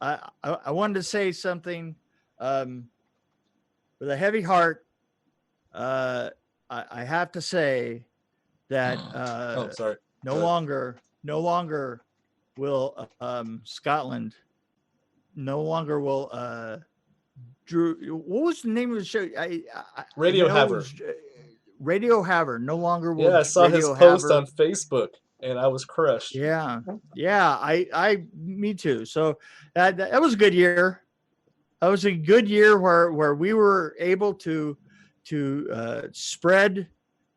I wanted to say something with a heavy heart. I have to say that Oh, sorry. no longer will Scotland, no longer will Drew. What was the name of the show? Radio know it Haver. was, Radio Haver. No longer will. Yeah, I saw his Radio post Haver. on Facebook, and I was crushed. Yeah. Me too. So that was a good year. That was a good year where we were able to spread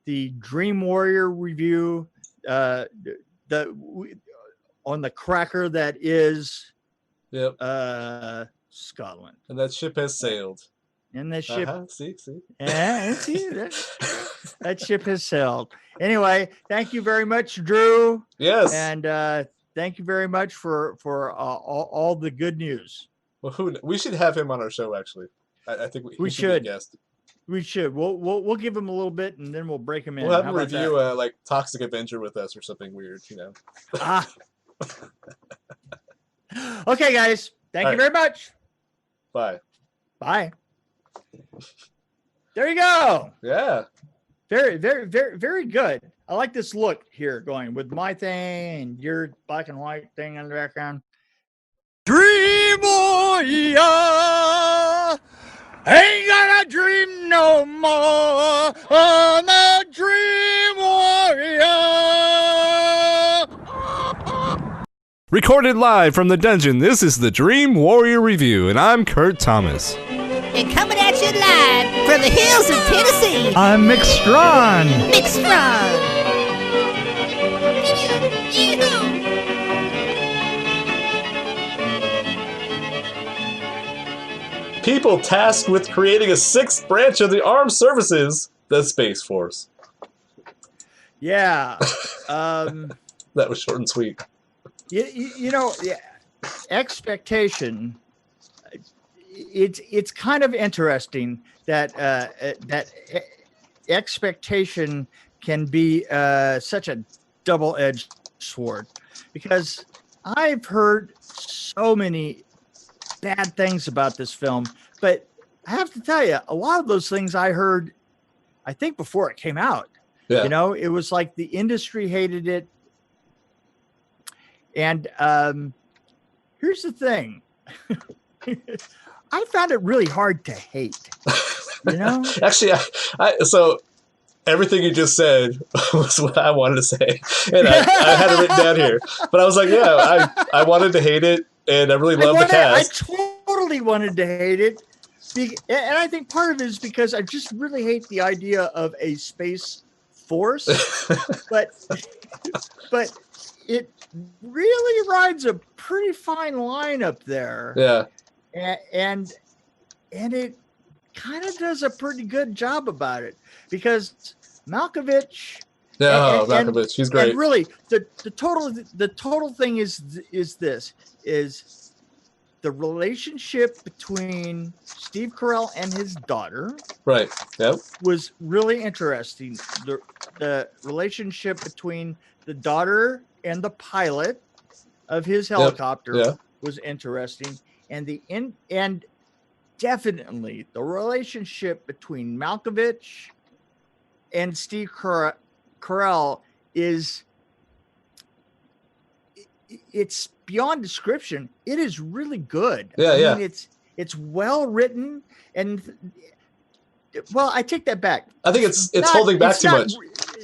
the Dream Warrior review on the cracker that is Yep. Scotland. And that ship has sailed. And that ship, See. yeah, see that ship has sailed. Anyway, thank you very much, Drew. Yes. And thank you very much for all the good news. Well, we should have him on our show. Actually, I think he should. Be a guest. We should. We'll give him a little bit, and then we'll break him in. We'll have him review like Toxic Avenger with us or something weird, you know. Okay, guys. Thank you very much. Bye. Bye. There you go. Yeah. Very, very, very, very good. I like this look here going with my thing and your black and white thing in the background. Dream Warrior, ain't gonna dream no more on the Dream Warrior. Recorded live from the dungeon, this is the Dream Warrior Review, and I'm Kurt Thomas. And coming at you live from the hills of Tennessee, I'm Mick Strawn. Mick Strawn. People tasked with creating a sixth branch of the armed services, the Space Force. Yeah. That was short and sweet. You know, expectation. It's kind of interesting that that expectation can be such a double-edged sword, because I've heard so many bad things about this film, but I have to tell you, a lot of those things I heard, I think, before it came out. Yeah. You know, it was like the industry hated it. And here's the thing. I found it really hard to hate, you know? Actually, so everything you just said was what I wanted to say. And I had it written down here. But I was like, yeah, I wanted to hate it, and I really love the cast. I totally wanted to hate it. And I think part of it is because I just really hate the idea of a space force. but it really rides a pretty fine line up there. Yeah. And it kind of does a pretty good job about it, because Malkovich. Yeah, Malkovich, he's great. And really, the total thing is the relationship between Steve Carell and his daughter. Right. Yep. Was really interesting. The relationship between the daughter and the pilot of his helicopter was interesting. And definitely the relationship between Malkovich and Steve Carell it's beyond description. It is really good. I mean, it's well written, and well, I take that back. I think it's holding back too much.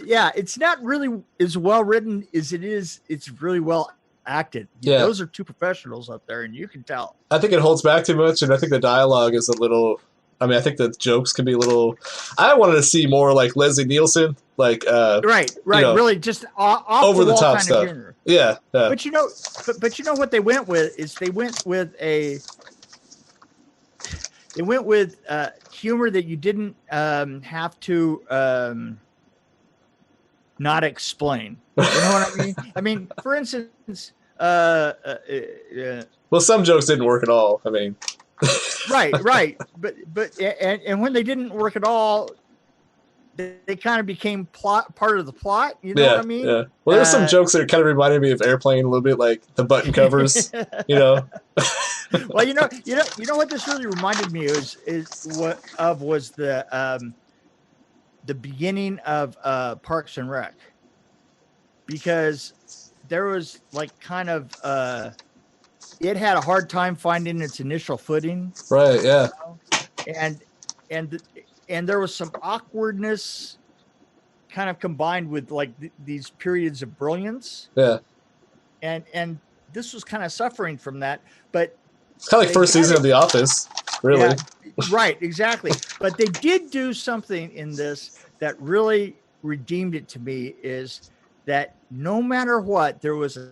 Yeah, it's not really as well written as it is. It's really well acted. Yeah, those are two professionals up there, and you can tell. I think it holds back too much, and I think the dialogue is a little. I mean, I think the jokes can be a little. I wanted to see more like Leslie Nielsen, like right, you know, really just off over the top kind stuff. Of humor. Yeah. But you know what they went with is they went with humor that you didn't have to not explain. You know what I mean? I mean, for instance, well, some jokes didn't work at all. I mean, right, but when they didn't work at all, they kind of became part of the plot. You know what I mean? Yeah. Well, there's some jokes that kind of reminded me of Airplane a little bit, like the button covers. You know. Well, you know what this really reminded me was the beginning of Parks and Rec, because there was like kind of it had a hard time finding its initial footing. Right. Yeah. You know? And there was some awkwardness kind of combined with like these periods of brilliance. Yeah. And this was kind of suffering from that, but it's kind of like first season of The Office, really. Yeah, right, exactly. But they did do something in this that really redeemed it to me, is that no matter what, there was a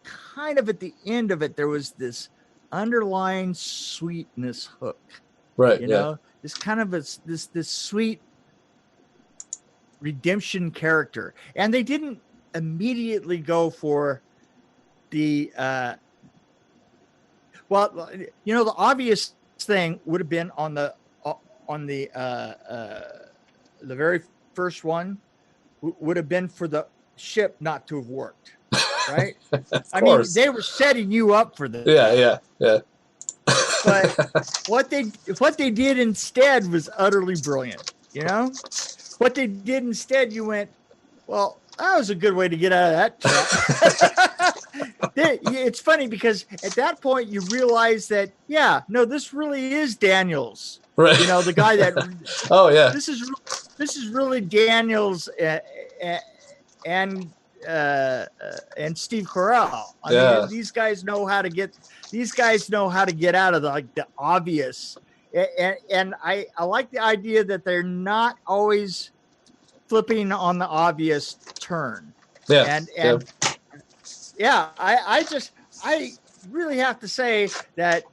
kind of at the end of it, there was this underlying sweetness hook. Right. You know, this kind of this sweet redemption character. And they didn't immediately go for the well, you know, the obvious thing would have been on the very first one would have been for the ship not to have worked, right? I mean, they were setting you up for this. Yeah. But what they did instead was utterly brilliant. You know, what they did instead, you went, well, that was a good way to get out of that trap. It's funny because at that point you realize that, yeah, no, this really is Daniels. Right. You know, the guy that. Oh yeah. This is really Daniels and Steve Carell. I mean, these guys know how to get out of the obvious. And I like the idea that they're not always flipping on the obvious turn. Yeah. And I really have to say that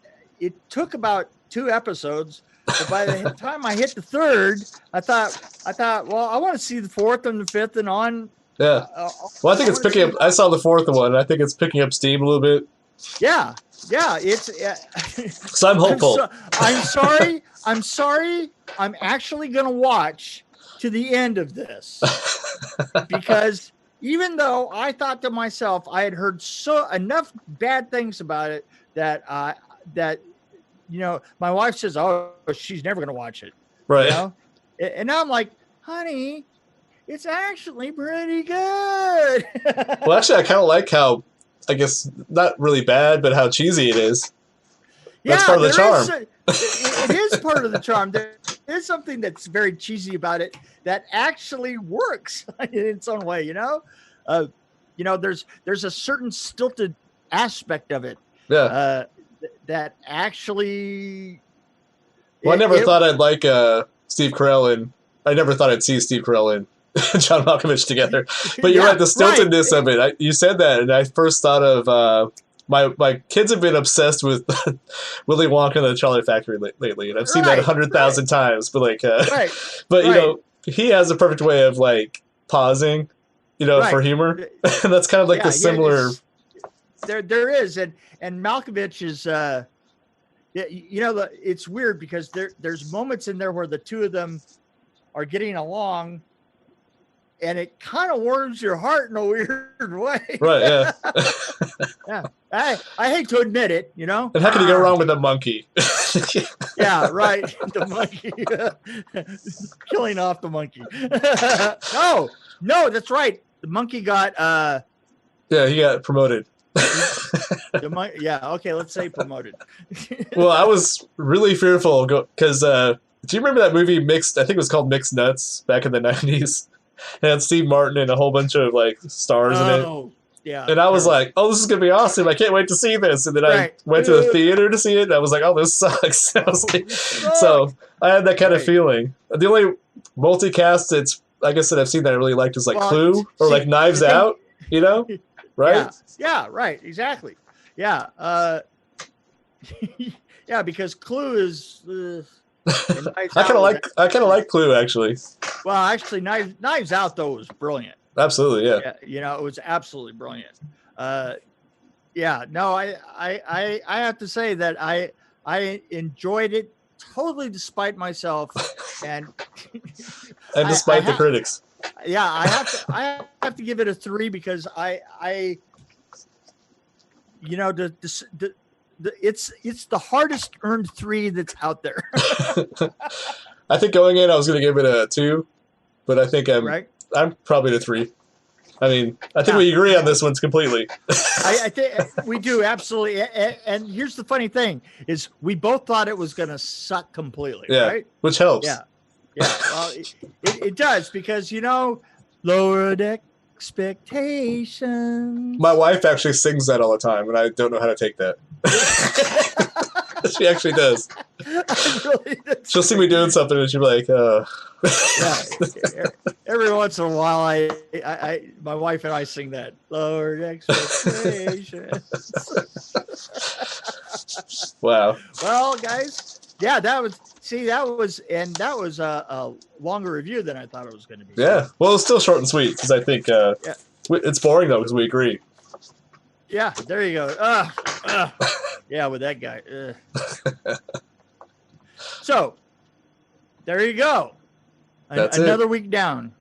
it took about 2 episodes. But by the time I hit the 3rd, I thought, well, I want to see the 4th and the 5th and on. Yeah. Well, I think it's picking up. I saw the 4th one. I think it's picking up steam a little bit. Yeah. It's. So I'm hopeful. I'm sorry. I'm actually going to watch to the end of this because even though I thought to myself I had heard enough bad things about it that you know, my wife says, "Oh, she's never going to watch it." Right. You know? And now I'm like, "Honey, it's actually pretty good." Well, actually, I kind of like how, I guess, not really bad, but how cheesy it is. That's part of the charm. It is part of the charm. There is something that's very cheesy about it that actually works in its own way. You know, there's a certain stilted aspect of it. Yeah. That actually. Well, I never thought I'd like Steve Carell, and I never thought I'd see Steve Carell and John Malkovich together. But you're right, the stiltedness of it. You said that, and I first thought of my kids have been obsessed with Willy Wonka and the Chocolate Factory lately, and I've seen that 100,000 times. But but you know, he has a perfect way of like pausing, you know, for humor, and that's kind of like the similar. There is, and Malkovich is. You know, it's weird because there's moments in there where the two of them are getting along, and it kind of warms your heart in a weird way. Right. Yeah. Yeah. I hate to admit it, you know. And how can you go wrong with a monkey? Yeah. Right. The monkey. Killing off the monkey. No, that's right. The monkey got. Yeah, he got promoted. Okay, let's say promoted. Well, I was really fearful because do you remember that movie Mixed? I think it was called Mixed Nuts back in the 90s. It had Steve Martin and a whole bunch of like stars in it. Yeah. And I was like, "Oh, this is gonna be awesome! I can't wait to see this." And then I went to the theater to see it. And I was like, "Oh, this sucks." So I had that kind of feeling. The only multicast that's I guess that I've seen that I really liked is like Clue or like Knives Out. You know, right? Yeah. Right. Exactly. Yeah. Yeah, because Clue is. I kind of like Clue actually. Well, actually, Knives Out though was brilliant. Absolutely, yeah. You know, it was absolutely brilliant. Yeah. No, I have to say that I enjoyed it totally despite myself, and And despite the critics. Yeah, I have to give it a 3 because I you know, it's the hardest earned 3 that's out there. I think going in, I was going to give it a 2, but I think I'm probably a 3. I mean, I think we agree on this one completely. I think we do, absolutely. And here's the funny thing is we both thought it was going to suck completely, right? Which helps. Yeah. Well, it does because, you know, lowered expectations. My wife actually sings that all the time, and I don't know how to take that. She actually does. Really, she'll see me doing something, and she'll be like, Yeah. Every once in a while, my wife and I sing that lowered expectations. Wow. Well, guys, yeah, that was a longer review than I thought it was going to be. Yeah. Well, it's still short and sweet because I think it's boring though because we agree. Yeah. There you go. Yeah, with that guy. So, there you go. Another week down.